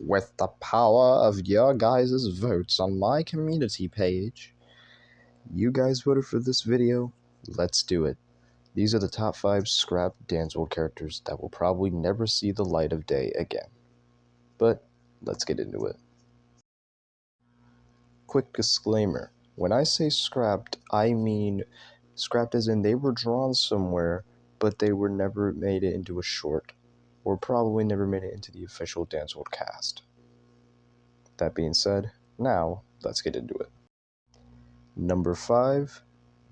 With the power of your guys' votes on my community page, you guys voted for this video, let's do it. These are the top 5 scrapped Dansworld characters that will probably never see the light of day again. But let's get into it. Quick disclaimer, when I say scrapped, I mean scrapped as in they were drawn somewhere, but they were never made it into a short, or probably never made it into the official Dansworld cast. That being said, now let's get into it. Number 5,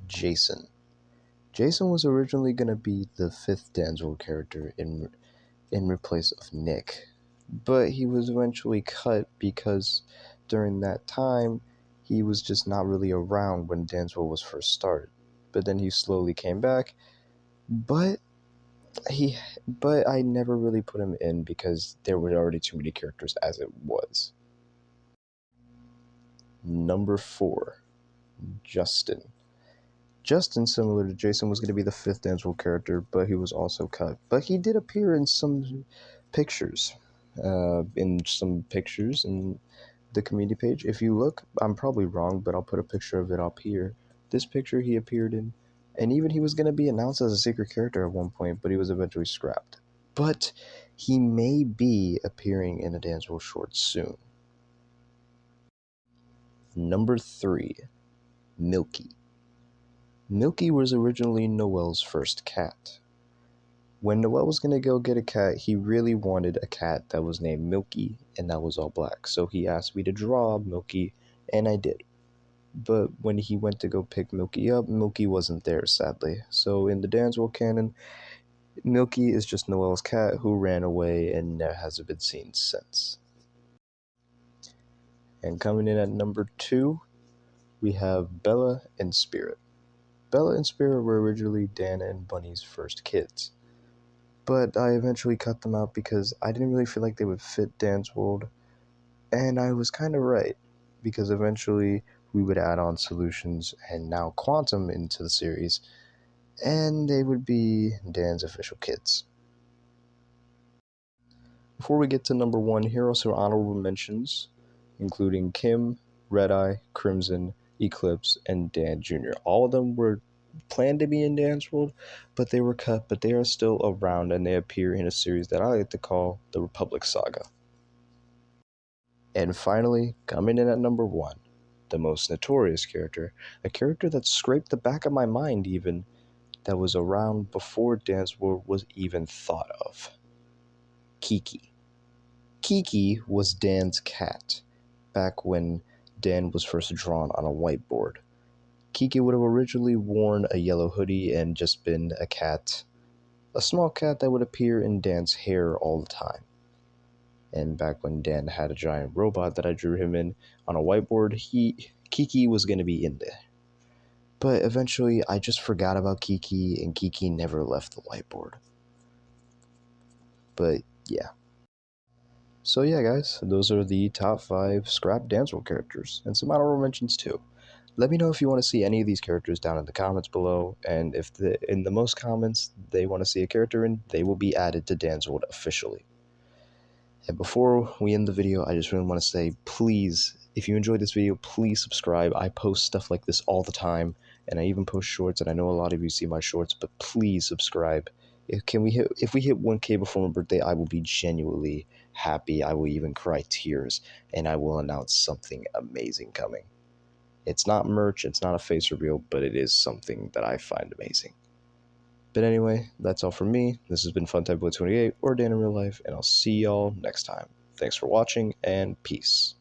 Jason. Jason was originally going to be the 5th Dansworld character in replace of Nick, but he was eventually cut because during that time he was just not really around when Dansworld was first started. But then he slowly came back, but I never really put him in because there were already too many characters as it was. Number 4, Justin. Justin, similar to Jason, was going to be the 5th Dansworld character, but he was also cut. But he did appear in some pictures, in the community page. If you look, I'm probably wrong, but I'll put a picture of it up here. This picture he appeared in, and even he was going to be announced as a secret character at one point, but he was eventually scrapped. But he may be appearing in a Dansworld short soon. Number 3, Milky. Milky was originally Noel's first cat. When Noel was going to go get a cat, he really wanted a cat that was named Milky and that was all black. So he asked me to draw Milky, and I did. But when he went to go pick Milky up, Milky wasn't there, sadly. So in the Dansworld canon, Milky is just Noel's cat who ran away and hasn't been seen since. And coming in at number 2, we have Bella and Spirit. Bella and Spirit were originally Dan and Bunny's first kids, but I eventually cut them out because I didn't really feel like they would fit Dansworld, and I was kind of right, because eventually we would add on Solutions and now Quantum into the series, and they would be Dan's official kids. Before we get to number 1, here are some honorable mentions, including Kim, Red-Eye, Crimson, Eclipse, and Dan Jr. All of them were planned to be in Dansworld, but they were cut, but they are still around, and they appear in a series that I like to call the Republic Saga. And finally, coming in at number 1, the most notorious character, a character that scraped the back of my mind even, that was around before Dansworld was even thought of. Kiki. Kiki was Dan's cat, back when Dan was first drawn on a whiteboard. Kiki would have originally worn a yellow hoodie and just been a cat, a small cat that would appear in Dan's hair all the time. And back when Dan had a giant robot that I drew him in on a whiteboard, Kiki was going to be in there. But eventually I just forgot about Kiki, and Kiki never left the whiteboard. But yeah. So yeah, guys, those are the top 5 scrap Dansworld characters, and some honorable mentions too. Let me know if you want to see any of these characters down in the comments below, and if in the most comments they want to see a character in, they will be added to Dansworld officially. And before we end the video, I just really want to say, please, if you enjoyed this video, please subscribe. I post stuff like this all the time, and I even post shorts, and I know a lot of you see my shorts, but please subscribe. If we hit 1K before my birthday, I will be genuinely happy. I will even cry tears, and I will announce something amazing coming. It's not merch, it's not a face reveal, but it is something that I find amazing. But anyway, that's all from me. This has been FunTypeBoy28, or Dan in real life, and I'll see y'all next time. Thanks for watching, and peace.